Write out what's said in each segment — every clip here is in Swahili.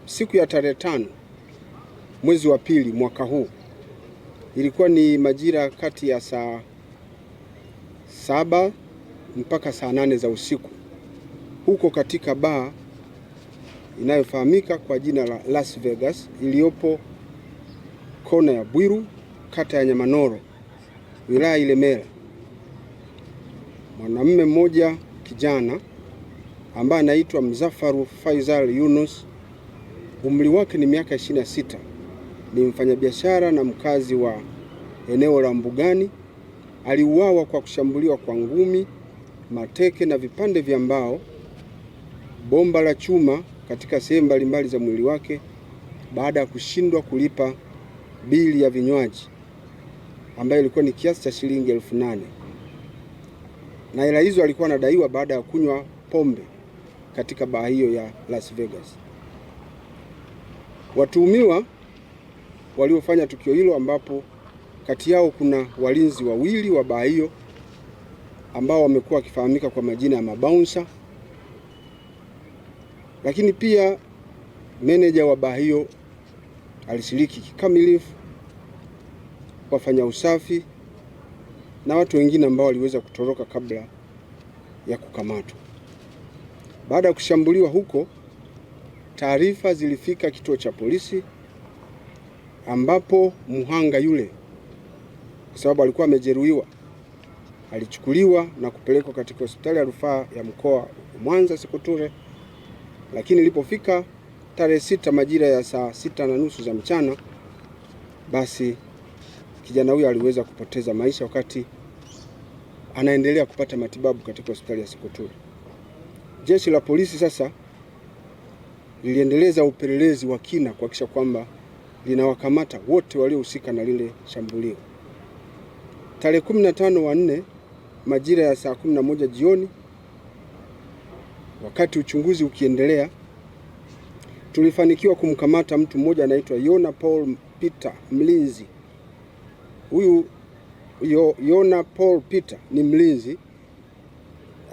siku ya tarehe 5 mwezi wa pili mwaka huu, ilikuwa ni majira kati ya saa 7 mpaka saa 8 za usiku, huko katika baa inayofahamika kwa jina la Las Vegas iliyopo kona ya Bwiru, kata ya Nyamanoro, wilaya Ilemela. Mwanamume mmoja kijana ambaye anaitwa Mzafaru Faisal Yunus, umri wake ni miaka 26, ni mfanyabiashara na mkazi wa eneo la Mbugani, aliuawa kwa kushambuliwa kwa ngumi, mateke na vipande vya mbao, bomba la chuma katika sehemu mbalimbali za mwili wake baada ya kushindwa kulipa bili ya vinywaji ambayo ilikuwa ni kiasi cha shilingi 8,000. Na hela hizo alikuwa anadaiwa baada ya kunywa pombe katika baa hiyo ya Las Vegas. Watuhumiwa waliofanya tukio hilo, ambapo kati yao kuna walinzi wawili wa baa hiyo ambao wamekuwa wakifahamika kwa majina ya mabouncer, lakini pia meneja wa baa hiyo alishiriki kikamilifu, wafanya usafi na watu wengine ambao waliweza kutoroka kabla ya kukamatwa. Baada ya kushambuliwa huko, taarifa zilifika kituo cha polisi, ambapo mhanga yule, kwa sababu alikuwa amejeruhiwa, alichukuliwa na kupelekwa katika hospitali ya rufaa ya mkoa wa Mwanza Sekoture. Lakini ilipofika tarehe 6 majira ya saa 6:30 za mchana, basi kijana huyo aliweza kupoteza maisha wakati anaendelea kupata matibabu katika hospitali ya Sekoture. Jeshi la polisi sasa liliendeleza upelelezi wa kina kuhakikisha kwamba linawakamata wote waliohusika na lile shambulio. Tarehe 15/4 majira ya saa 11 jioni, wakati uchunguzi ukiendelea, tulifanikiwa kumkamata mtu mmoja anaitwa Yona Paul Peter, mlinzi. Huyu Yona Paul Peter ni mlinzi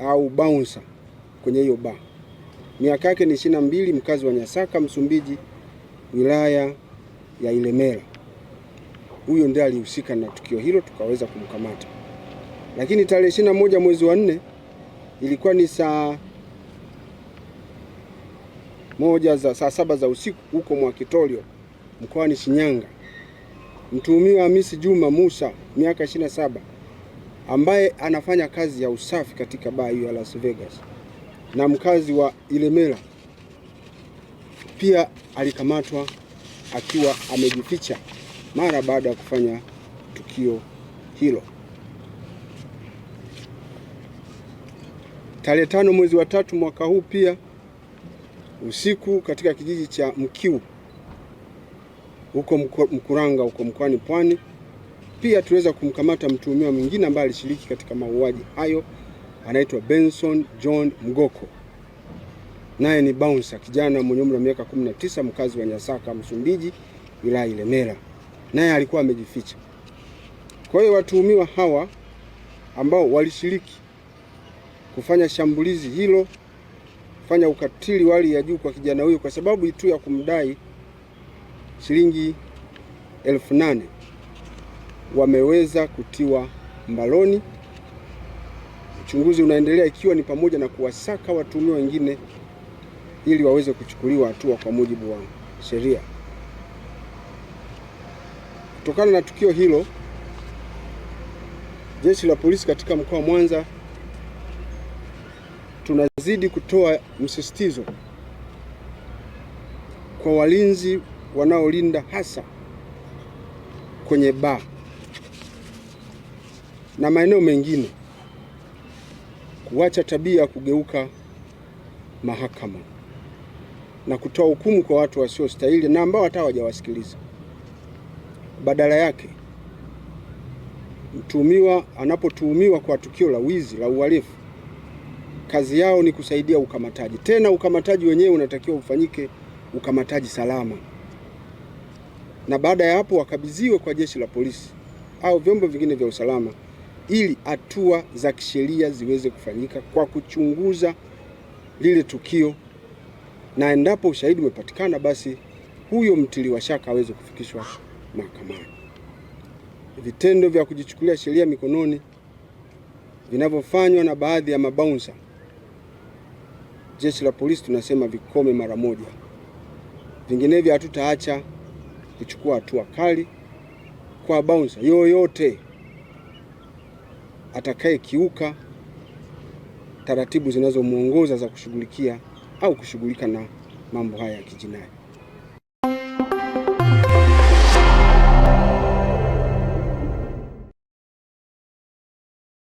au bouncer kwenye hiyo bar. Miaka yake ni 22, mkazi wa Nyasaka, Msumbiji, wilaya ya Ilemela. Huyo ndiye alihusika na tukio hilo, tukaweza kumkamata. Lakini tarehe 21 mwezi wa 4 ilikuwa ni saa 7 za usiku huko Mwakitolio mkoani Shinyanga, mtuhumiwa Hamisi Juma Musa, miaka 27, ambaye anafanya kazi ya usafi katika baa hiyo ya Las Vegas na mkazi wa Ilemela, pia alikamatwa akiwa amejificha mara baada ya kufanya tukio hilo. Tarehe 5 mwezi wa 3 mwaka huu pia usiku, katika kijiji cha Mkiu huko Mkuranga huko mkoani Pwani, pia tuweza kumkamata mtuhumiwa mwingine ambaye alishiriki katika mauaji hayo, anaitwa Benson John Mgoko, naye ni bouncer, kijana mwenye umri wa miaka 19, mkazi wa Nyasaka, Msumbiji, wilaya Ilemela, naye alikuwa amejificha. Kwa hiyo watuhumiwa hawa ambao walishiriki kufanya shambulizi hilo, kufanya ukatili wa hali ya juu kwa kijana huyo kwa sababu tu ya kumdai shilingi 8,000, wameweza kutiwa mbaloni. Uchunguzi unaendelea, ikiwa ni pamoja na kuwasaka watuhumiwa wengine ili waweze kuchukuliwa hatua kwa mujibu wa sheria. Kutokana na tukio hilo, jeshi la polisi katika mkoa wa Mwanza tunazidi kutoa msisitizo kwa walinzi wanaolinda hasa kwenye baa na maeneo mengine kuacha tabia ya kugeuka mahakama na kutoa hukumu kwa watu wasiostahili na ambao hata hawajawasikiliza. Badala yake, mtuhumiwa anapotuhumiwa kwa tukio la wizi, la uhalifu, kazi yao ni kusaidia ukamataji. Tena ukamataji wenyewe unatakiwa ufanyike ukamataji salama, na baada ya hapo wakabidhiwe kwa jeshi la polisi au vyombo vingine vya usalama ili hatua za kisheria ziweze kufanyika kwa kuchunguza lile tukio na endapo ushahidi umepatikana, basi huyo mtiliwa shaka aweze kufikishwa mahakamani. Vitendo vya kujichukulia sheria mikononi vinavyofanywa na baadhi ya mabaunsa, Jeshi la Polisi tunasema vikome mara moja. Vinginevyo hatutaacha kuchukua hatua kali kwa baunsa yoyote atakaye kiuka taratibu zinazomuongoza za kushughulikia au kushughulika na mambo haya ya kijinai.